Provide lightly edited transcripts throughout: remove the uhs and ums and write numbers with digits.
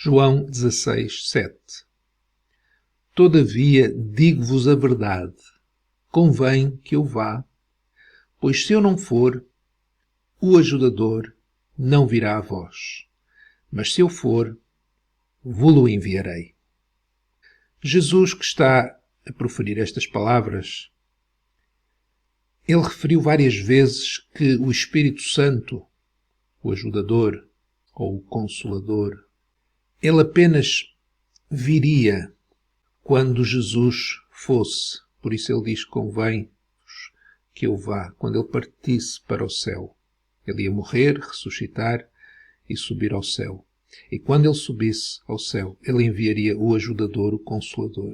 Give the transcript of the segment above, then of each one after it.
João 16, 7. Todavia digo-vos a verdade, convém que eu vá, pois se eu não for, o ajudador não virá a vós, mas se eu for, vô-lo enviarei. Jesus, que está a proferir estas palavras, ele referiu várias vezes que o Espírito Santo, o ajudador ou o consolador, ele apenas viria quando Jesus fosse. Por isso ele diz: convém-vos que eu vá, quando ele partisse para o céu. Ele ia morrer, ressuscitar e subir ao céu. E quando ele subisse ao céu, ele enviaria o ajudador, o consolador.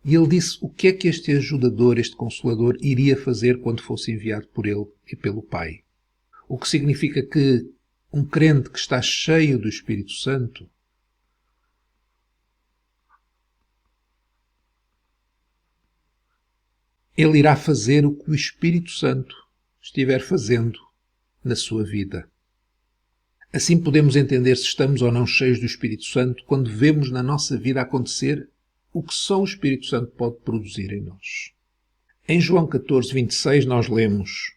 E ele disse o que é que este ajudador, este consolador, iria fazer quando fosse enviado por ele e pelo Pai. O que significa que um crente que está cheio do Espírito Santo ele irá fazer o que o Espírito Santo estiver fazendo na sua vida. Assim podemos entender se estamos ou não cheios do Espírito Santo quando vemos na nossa vida acontecer o que só o Espírito Santo pode produzir em nós. Em João 14, 26, nós lemos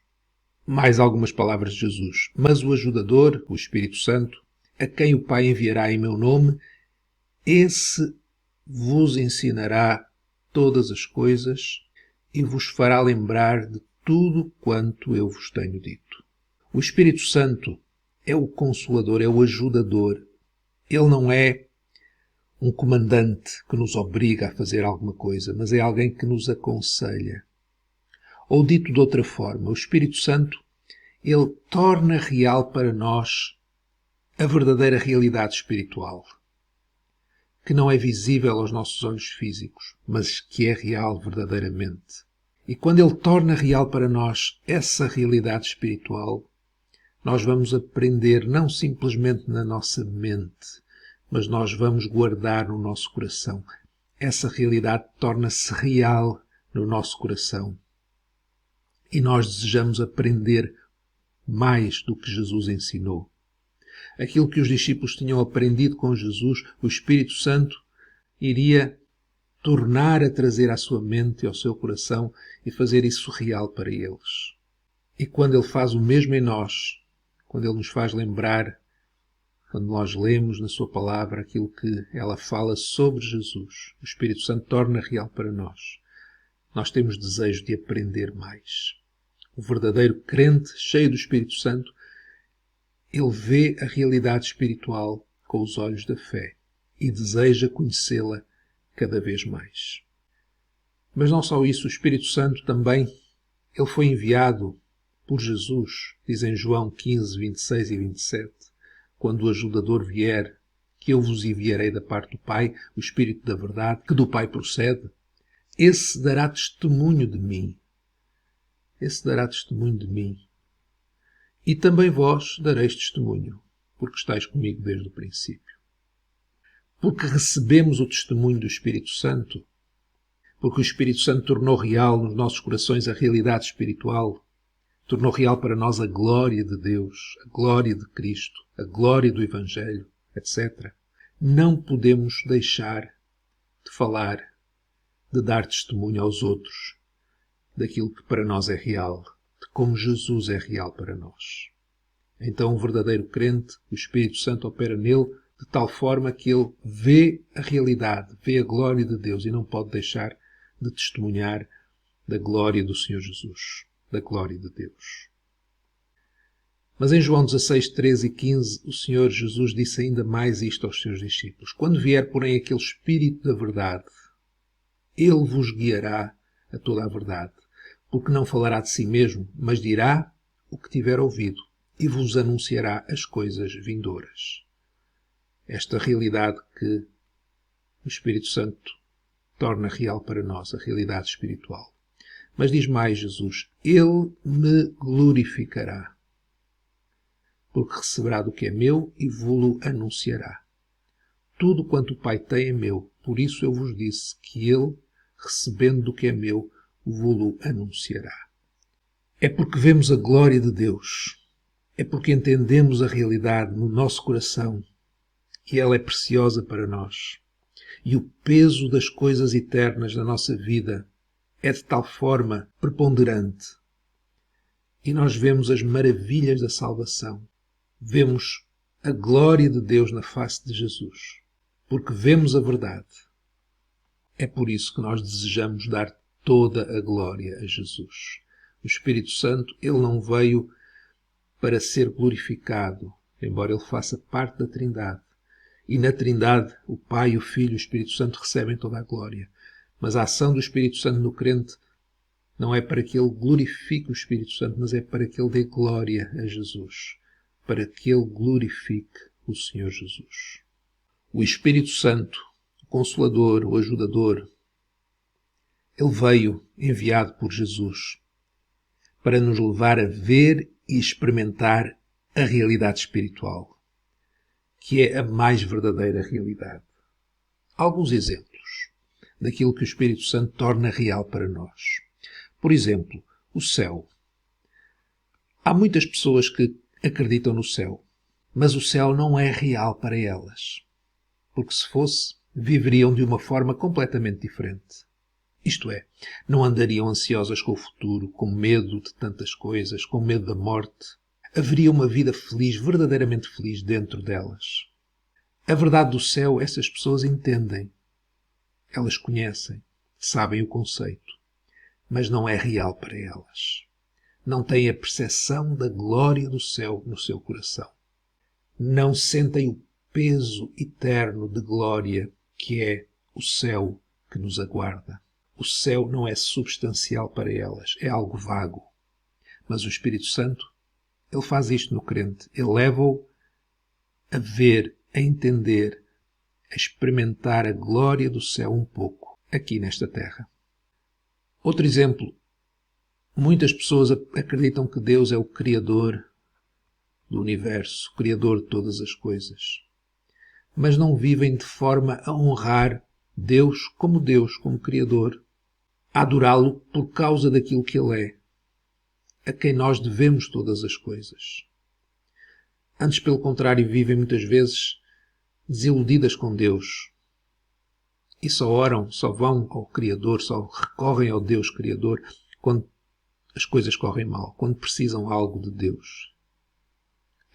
mais algumas palavras de Jesus. Mas o ajudador, o Espírito Santo, a quem o Pai enviará em meu nome, esse vos ensinará todas as coisas e vos fará lembrar de tudo quanto eu vos tenho dito. O Espírito Santo é o Consolador, é o ajudador. Ele não é um comandante que nos obriga a fazer alguma coisa, mas é alguém que nos aconselha. Ou dito de outra forma, o Espírito Santo, ele torna real para nós a verdadeira realidade espiritual, que não é visível aos nossos olhos físicos, mas que é real verdadeiramente. E quando ele torna real para nós essa realidade espiritual, nós vamos aprender não simplesmente na nossa mente, mas nós vamos guardar no nosso coração. Essa realidade torna-se real no nosso coração. E nós desejamos aprender mais do que Jesus ensinou. Aquilo que os discípulos tinham aprendido com Jesus, o Espírito Santo iria tornar a trazer à sua mente e ao seu coração e fazer isso real para eles. E quando ele faz o mesmo em nós, quando ele nos faz lembrar, quando nós lemos na sua palavra aquilo que ela fala sobre Jesus, o Espírito Santo torna real para nós. Nós temos desejo de aprender mais. O verdadeiro crente, cheio do Espírito Santo, ele vê a realidade espiritual com os olhos da fé e deseja conhecê-la cada vez mais. Mas não só isso, o Espírito Santo também, ele foi enviado por Jesus, diz em João 15, 26 e 27, quando o ajudador vier, que eu vos enviarei da parte do Pai, o Espírito da verdade, que do Pai procede, esse dará testemunho de mim. Esse dará testemunho de mim. E também vós dareis testemunho, porque estáis comigo desde o princípio. Porque recebemos o testemunho do Espírito Santo, porque o Espírito Santo tornou real nos nossos corações a realidade espiritual, tornou real para nós a glória de Deus, a glória de Cristo, a glória do Evangelho, etc. Não podemos deixar de falar, de dar testemunho aos outros daquilo que para nós é real, de como Jesus é real para nós. Então, o verdadeiro crente, o Espírito Santo opera nele de tal forma que ele vê a realidade, vê a glória de Deus e não pode deixar de testemunhar da glória do Senhor Jesus, da glória de Deus. Mas em João 16, 13 e 15, o Senhor Jesus disse ainda mais isto aos seus discípulos. Quando vier, porém, aquele Espírito da verdade, ele vos guiará a toda a verdade, porque não falará de si mesmo, mas dirá o que tiver ouvido e vos anunciará as coisas vindouras. Esta realidade que o Espírito Santo torna real para nós, a realidade espiritual. Mas diz mais Jesus, ele me glorificará, porque receberá do que é meu e vô-lo anunciará. Tudo quanto o Pai tem é meu, por isso eu vos disse que ele, recebendo do que é meu, vô-lo anunciará. É porque vemos a glória de Deus, é porque entendemos a realidade no nosso coração, e ela é preciosa para nós. E o peso das coisas eternas na nossa vida é de tal forma preponderante. E nós vemos as maravilhas da salvação. Vemos a glória de Deus na face de Jesus. Porque vemos a verdade. É por isso que nós desejamos dar toda a glória a Jesus. O Espírito Santo, ele não veio para ser glorificado, embora ele faça parte da Trindade. E na Trindade, o Pai, o Filho e o Espírito Santo recebem toda a glória. Mas a ação do Espírito Santo no crente não é para que ele glorifique o Espírito Santo, mas é para que ele dê glória a Jesus. Para que ele glorifique o Senhor Jesus. O Espírito Santo, o Consolador, o Ajudador, ele veio enviado por Jesus para nos levar a ver e experimentar a realidade espiritual, que é a mais verdadeira realidade. Alguns exemplos daquilo que o Espírito Santo torna real para nós. Por exemplo, o céu. Há muitas pessoas que acreditam no céu, mas o céu não é real para elas, porque se fosse, viveriam de uma forma completamente diferente. Isto é, não andariam ansiosas com o futuro, com medo de tantas coisas, com medo da morte. Haveria uma vida feliz, verdadeiramente feliz dentro delas. A verdade do céu, essas pessoas entendem. Elas conhecem, sabem o conceito, mas não é real para elas. Não têm a percepção da glória do céu no seu coração. Não sentem o peso eterno de glória que é o céu que nos aguarda. O céu não é substancial para elas, é algo vago. Mas o Espírito Santo, ele faz isto no crente. Ele leva-o a ver, a entender, a experimentar a glória do céu um pouco, aqui nesta terra. Outro exemplo. Muitas pessoas acreditam que Deus é o Criador do universo, o Criador de todas as coisas. Mas não vivem de forma a honrar Deus, como Criador, a adorá-lo por causa daquilo que Ele é, a quem nós devemos todas as coisas. Antes, pelo contrário, vivem muitas vezes desiludidas com Deus e só oram, só vão ao Criador, só recorrem ao Deus Criador quando as coisas correm mal, quando precisam algo de Deus.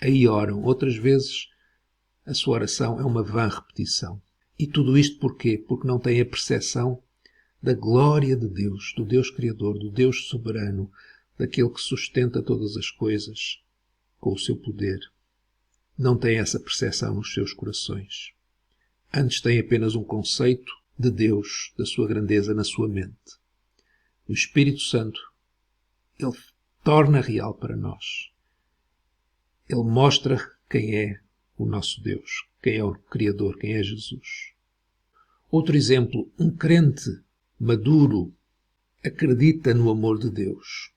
Aí oram. Outras vezes a sua oração é uma vã repetição. E tudo isto porquê? Porque não têm a percepção da glória de Deus, do Deus Criador, do Deus soberano, daquele que sustenta todas as coisas com o seu poder. Não têm essa percepção nos seus corações. Antes têm apenas um conceito de Deus, da sua grandeza na sua mente. O Espírito Santo, ele torna real para nós. Ele mostra quem é o nosso Deus, quem é o Criador, quem é Jesus. Outro exemplo, um crente maduro acredita no amor de Deus.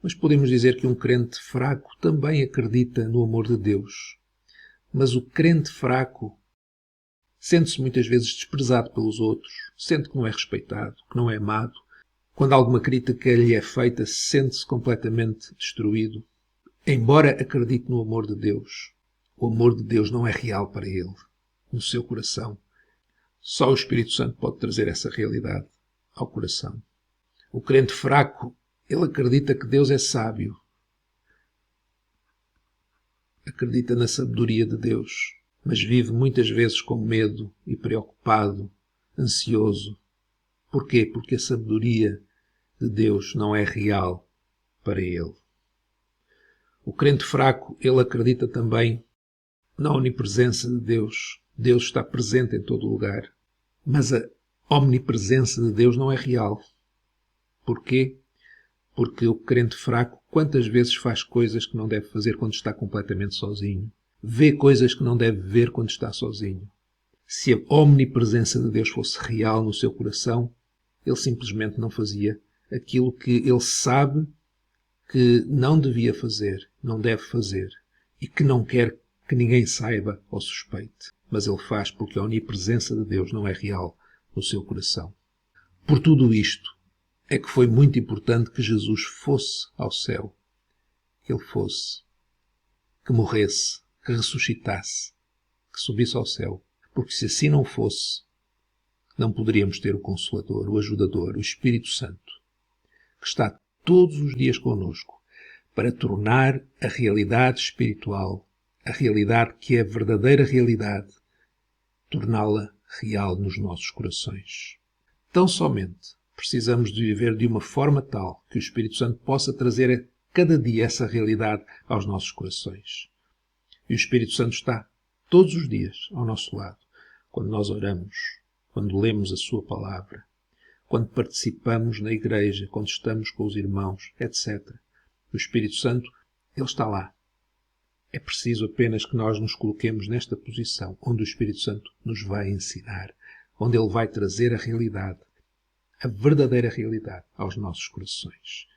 Mas podemos dizer que um crente fraco também acredita no amor de Deus. Mas o crente fraco sente-se muitas vezes desprezado pelos outros, sente que não é respeitado, que não é amado. Quando alguma crítica lhe é feita, sente-se completamente destruído. Embora acredite no amor de Deus, o amor de Deus não é real para ele, no seu coração. Só o Espírito Santo pode trazer essa realidade ao coração. O crente fraco, ele acredita que Deus é sábio. Acredita na sabedoria de Deus, mas vive muitas vezes com medo e preocupado, ansioso. Porquê? Porque a sabedoria de Deus não é real para ele. O crente fraco, ele acredita também na onipresença de Deus. Deus está presente em todo lugar. Mas a omnipresença de Deus não é real. Porquê? Porque o crente fraco, quantas vezes faz coisas que não deve fazer quando está completamente sozinho? Vê coisas que não deve ver quando está sozinho. Se a omnipresença de Deus fosse real no seu coração, ele simplesmente não fazia aquilo que ele sabe que não devia fazer, não deve fazer, e que não quer que ninguém saiba ou suspeite. Mas ele faz porque a onipresença de Deus não é real no seu coração. Por tudo isto, é que foi muito importante que Jesus fosse ao céu. Que ele fosse, que morresse, que ressuscitasse, que subisse ao céu, porque se assim não fosse, não poderíamos ter o Consolador, o Ajudador, o Espírito Santo, que está todos os dias connosco para tornar a realidade espiritual, a realidade que é a verdadeira realidade, torná-la real nos nossos corações. Tão somente precisamos de viver de uma forma tal que o Espírito Santo possa trazer a cada dia essa realidade aos nossos corações. E o Espírito Santo está todos os dias ao nosso lado, quando nós oramos, quando lemos a sua palavra, quando participamos na igreja, quando estamos com os irmãos, etc. O Espírito Santo, ele está lá. É preciso apenas que nós nos coloquemos nesta posição, onde o Espírito Santo nos vai ensinar, onde ele vai trazer a realidade, a verdadeira realidade, aos nossos corações.